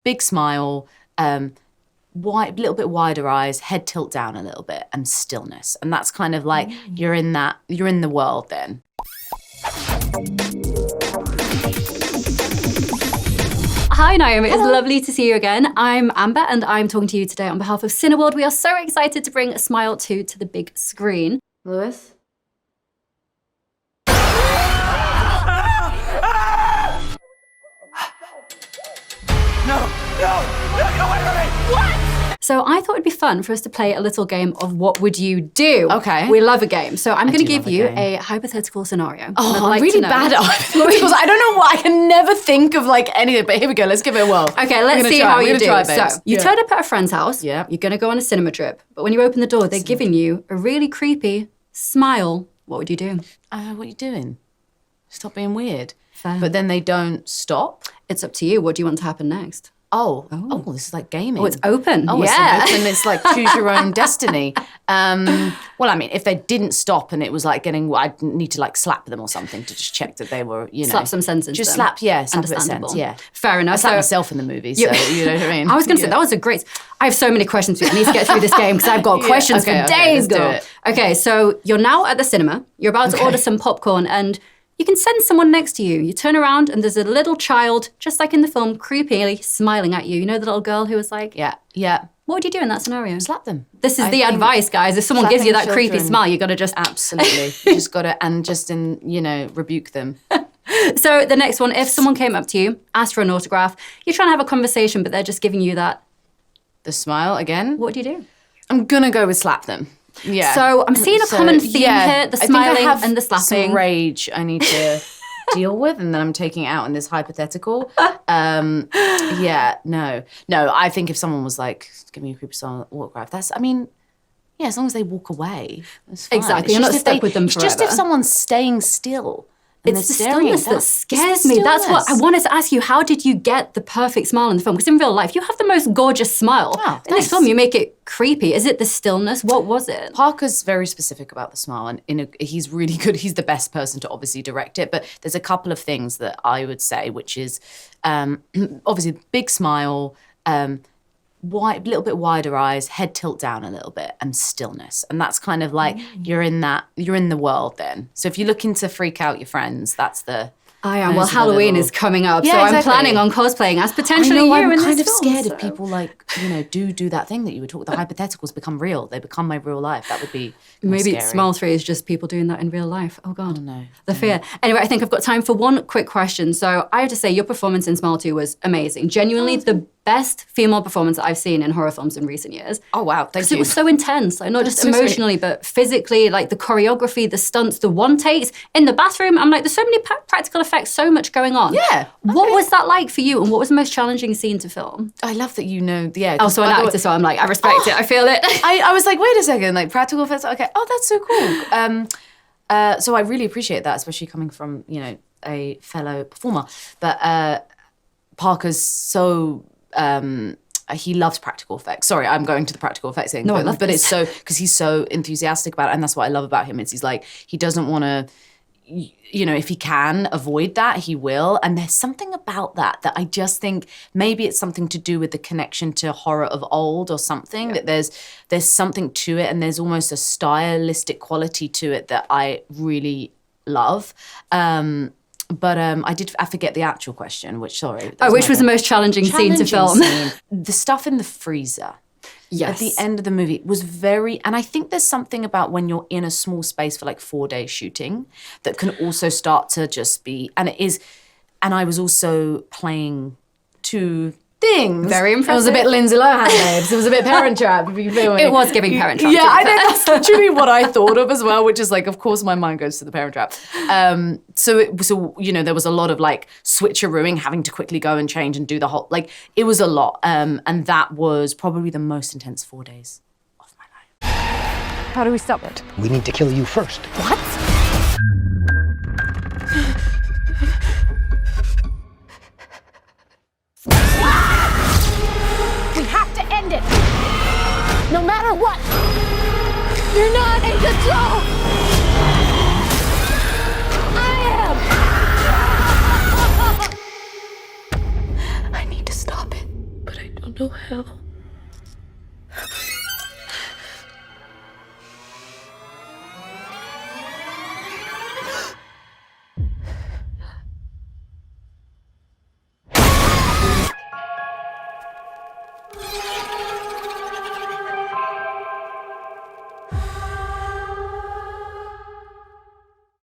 big smile, little bit wider eyes, head tilt down a little bit, and stillness. And that's kind of like you're in the world then. Hi Naomi, it's lovely to see you again. I'm Amber and I'm talking to you today on behalf of Cineworld. We are so excited to bring Smile 2 to the big screen. Lewis? No, get away from me! What? So I thought it'd be fun for us to play a little game of what would you do? Okay. We love a game. So I'm going to give you a hypothetical scenario. Oh, I'm really bad at hypotheticals. I don't know why. I can never think of like anything, but here we go. Let's give it a whirl. Okay, let's see how you do. So you turn up at a friend's house. Yeah. You're going to go on a cinema trip. But when you open the door, they're giving you a really creepy smile. What would you do? What are you doing? Stop being weird. Fair. But then they don't stop. It's up to you. What do you want to happen next? Oh, this is like gaming. Oh, it's open. Oh, yeah. It's open. It's like choose your own destiny. Well, I mean, if they didn't stop and it was like I'd need to like slap them or something to just check that they were, slap some sense into just them. slap a bit of sense, yeah. Fair enough. I slapped myself in the movie, so you know what I mean. I was going to say that was a great. I have so many questions for you. I need to get through this game because I've got questions for days. Let's do it. Okay, so you're now at the cinema. You're about to order some popcorn and you can send someone next to you. You turn around and there's a little child, just like in the film, creepily smiling at you. You know the little girl who was like, yeah. What would you do in that scenario? Slap them. This is the advice, guys. If someone gives you that creepy smile, you got to just... Absolutely. You just got to, and just, rebuke them. So the next one, if someone came up to you, asked for an autograph, you're trying to have a conversation, but they're just giving you that... The smile again? What do you do? I'm going to go with slap them. Yeah. So I'm seeing a common theme here, the smiling and the slapping. Some rage I need to deal with, and then I'm taking it out in this hypothetical. No. I think if someone was like, give me a creepy autograph, as long as they walk away, that's fine. Exactly, you're not stuck with them forever. It's just if someone's staying still. It's the stillness that scares me. That's what I wanted to ask you. How did you get the perfect smile in the film? Because in real life, you have the most gorgeous smile. Oh, in this film, you make it creepy. Is it the stillness? What was it? Parker's very specific about the smile, and he's really good. He's the best person to obviously direct it. But there's a couple of things that I would say, which is obviously big smile, little bit wider eyes, head tilt down a little bit, and stillness. And that's kind of like you're in the world then. So if you're looking to freak out your friends, that's the... I am. Well, Halloween is coming up, so exactly. I'm planning on cosplaying as potentially you in this film. I'm kind of scared if people do that thing that you were talking. The hypotheticals become real. They become my real life. That would be maybe scary. Smile 3 is just people doing that in real life. Oh God, no, the fear. Anyway, I think I've got time for one quick question. So I have to say, your performance in Smile 2 was amazing. Genuinely, the best female performance that I've seen in horror films in recent years. Oh wow, thank you. It was so intense, like not just emotionally, but physically, like the choreography, the stunts, the one takes in the bathroom. I'm like, there's so many practical effects, so much going on. Yeah. What was that like for you, and what was the most challenging scene to film? I love that you know. Yeah. Also an actor, so I'm like, I respect it. I feel it. I was like, wait a second, like practical effects. Okay. Oh, that's so cool. So I really appreciate that, especially coming from a fellow performer. But Parker's so. He loves practical effects. Sorry, I'm going to the practical effects thing. No, I love but this. it's so because he's so enthusiastic about it, and that's what I love about him. Is he's like he doesn't want to, if he can avoid that, he will. And there's something about that I just think maybe it's something to do with the connection to horror of old or something. That there's something to it, and there's almost a stylistic quality to it that I really love. But I forget the actual question, which was the most challenging scene to film? The stuff in the freezer. Yes. At the end of the movie was and I think there's something about when you're in a small space for like 4 days shooting that can also start to just be, and it is, and I was also playing two things. Very impressive. It was a bit Lindsay Lohan babes. It was a bit Parent Trap, if you feel me. It was giving Parent Trap. Yeah, I know. That's literally what I thought of as well, which is like, of course, my mind goes to the Parent Trap. So there was a lot of like switcherooing, having to quickly go and change and do the whole, like, it was a lot. And that was probably the most intense 4 days of my life. How do we stop it? We need to kill you first. What? We have to end it. No matter what. You're not in control. I am. I need to stop it. no hell.